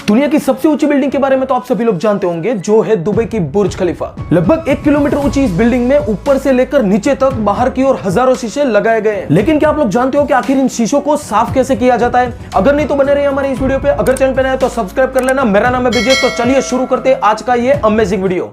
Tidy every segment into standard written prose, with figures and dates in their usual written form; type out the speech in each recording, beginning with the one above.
दुनिया की सबसे ऊंची बिल्डिंग के बारे में तो आप सभी लोग जानते होंगे, जो है दुबई की बुर्ज खलीफा। लगभग 1 किलोमीटर ऊंची इस बिल्डिंग में ऊपर से लेकर नीचे तक बाहर की ओर हजारों शीशे लगाए गए हैं। लेकिन क्या आप लोग जानते हो कि आखिर इन शीशों को साफ कैसे किया जाता है? अगर नहीं तो बने रहिए हमारे इस वीडियो पे। अगर चैनल पे नए तो सब्सक्राइब कर लेना। मेरा नाम है विजय। तो चलिए शुरू करते हैं आज का ये अमेजिंग वीडियो।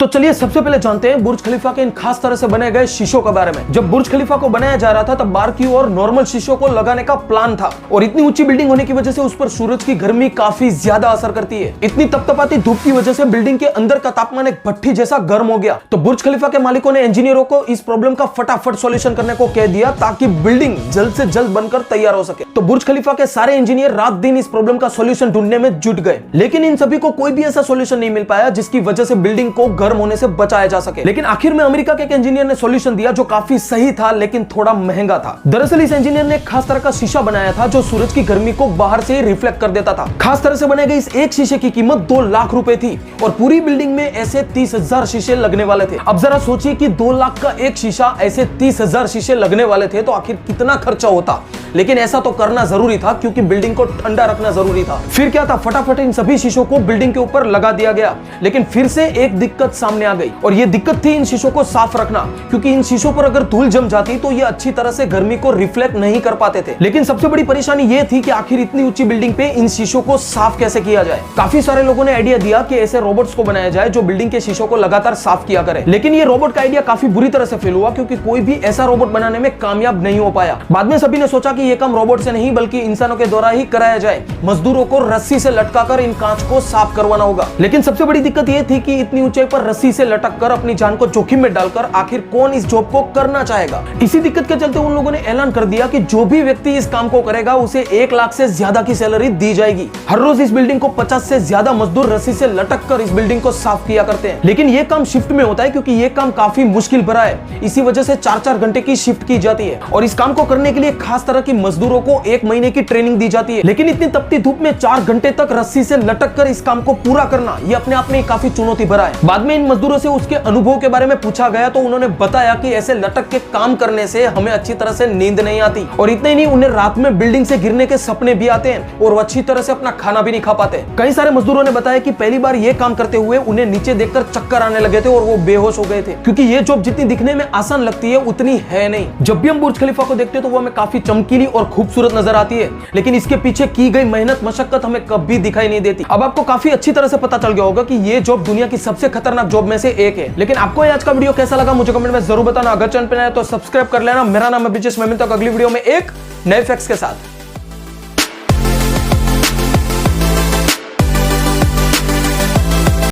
तो चलिए सबसे पहले जानते हैं बुर्ज खलीफा के इन खास तरह से बने गए शीशों के बारे में। जब बुर्ज खलीफा को बनाया जा रहा था तब बाहर की ओर नॉर्मल शीशों को लगाने का प्लान था, और इतनी ऊंची बिल्डिंग होने की वजह से उस पर सूरज की गर्मी काफी ज्यादा असर करती है। इतनी तपतपाती धूप की वजह से बिल्डिंग के अंदर का तापमान एक भट्ठी जैसा गर्म हो गया। तो बुर्ज खलीफा के मालिकों ने इंजीनियरों को इस प्रॉब्लम का फटाफट सॉल्यूशन करने को कह दिया ताकि बिल्डिंग जल्द से जल्द बनकर तैयार हो सके। तो बुर्ज खलीफा के सारे इंजीनियर रात दिन इस प्रॉब्लम का सॉल्यूशन ढूंढने में जुट गए, लेकिन इन सभी को कोई भी ऐसा सॉल्यूशन नहीं मिल पाया जिसकी वजह से बिल्डिंग को गर्म होने से बचाया जा सके। लेकिन आखिर में अमेरिका के एक इंजीनियर ने सॉल्यूशन दिया जो काफी सही था, लेकिन थोड़ा महंगा था। दरअसल इस इंजीनियर ने एक खास तरह का शीशा बनाया था जो सूरज की गर्मी को बाहर से ही रिफ्लेक्ट कर देता था। खास तरह से बनाए गए इस एक शीशे की कीमत 2 लाख रुपए थी, और पूरी बिल्डिंग में ऐसे 30,000 शीशे लगने वाले थे। अब जरा सोचिए कि 2 लाख का एक शीशा, ऐसे 30,000 शीशे लगने वाले थे, तो आखिर कितना खर्चा होता। लेकिन ऐसा तो करना जरूरी था क्योंकि बिल्डिंग को ठंडा रखना जरूरी था। फिर क्या था, फटाफट इन सभी शीशों को बिल्डिंग के ऊपर लगा दिया गया। लेकिन फिर से एक दिक्कत सामने आ गई, और यह दिक्कत थी इन शीशों को साफ रखना, क्योंकि इन शीशों पर अगर धूल जम जाती तो ये अच्छी तरह से गर्मी को रिफ्लेक्ट नहीं कर पाते थे। लेकिन सबसे बड़ी परेशानी यह थी कि आखिर इतनी ऊंची बिल्डिंग पे इन शीशों को साफ कैसे किया जाए। काफी सारे लोगों ने आइडिया दिया कि ऐसे रोबोट्स को बनाया जाए जो बिल्डिंग के शीशों को लगातार साफ किया करे। लेकिन ये रोबोट का आइडिया काफी बुरी तरह से फेल हुआ, क्योंकि कोई भी ऐसा रोबोट बनाने में कामयाब नहीं हो पाया। बाद में सभी ने सोचा कि यह काम रोबोट से नहीं बल्कि इंसानों के द्वारा ही कराया जाए। मजदूरों को रस्सी से लटकाकर इन कांच को साफ करवाना होगा। लेकिन सबसे बड़ी दिक्कत यह थी कि इतनी ऊंचाई पर रस्सी से लटक कर अपनी जान को जोखिम में डालकर आखिर कौन इस जॉब को करना चाहेगा। इसी दिक्कत के चलते उन लोगों ने ऐलान कर दिया कि जो भी व्यक्ति इस काम को करेगा उसे 1 लाख से ज्यादा की सैलरी दी जाएगी। हर रोज इस बिल्डिंग को 50 से ज्यादा मजदूर रस्सी से लटक कर इस बिल्डिंग को साफ किया करते हैं। लेकिन यह काम शिफ्ट में होता है, क्योंकि यह काम काफी मुश्किल भरा है। इसी वजह से 4-4 घंटे की शिफ्ट की जाती है, और इस काम को करने के लिए खास तरह की मजदूरों को 1 महीने की ट्रेनिंग दी जाती है। लेकिन इतनी तपती धूप में 4 घंटे तक रस्सी से लटक कर इस काम को पूरा करना, यह अपने आप में काफी चुनौती भरा है। बाद में इन मजदूरों से उसके अनुभव के बारे में पूछा गया तो उन्होंने बताया कि ऐसे लटक के काम करने से हमें अच्छी तरह से नींद नहीं आती, और इतना ही नहीं, उन्हें रात में बिल्डिंग से गिरने के सपने भी आते हैं, और वो अच्छी तरह से अपना खाना भी नहीं खा पाते। कई सारे मजदूरों ने बताया कि पहली बार ये काम करते हुए उन्हें नीचे देखकर चक्कर आने लगे थे और वो बेहोश हो गए थे, क्योंकि ये जॉब जितनी दिखने में आसान लगती है उतनी है नहीं। जब भी हम बुर्ज खलीफा को देखते हैं तो वो हमें काफी चमकीली और खूबसूरत नजर आती है, लेकिन इसके पीछे की गई मेहनत मशक्कत हमें कभी दिखाई नहीं देती। अब आपको काफी अच्छी तरह से पता चल गया होगा कि ये जॉब दुनिया की सबसे खतरनाक जॉब में से एक है। लेकिन आपको आज का वीडियो कैसा लगा मुझे कमेंट में जरूर बताना। अगर चैनल पे नए तो सब्सक्राइब कर लेना। मेरा नाम है विजय। मैं मिलता हूं अगली वीडियो में एक नए फैक्ट्स के साथ।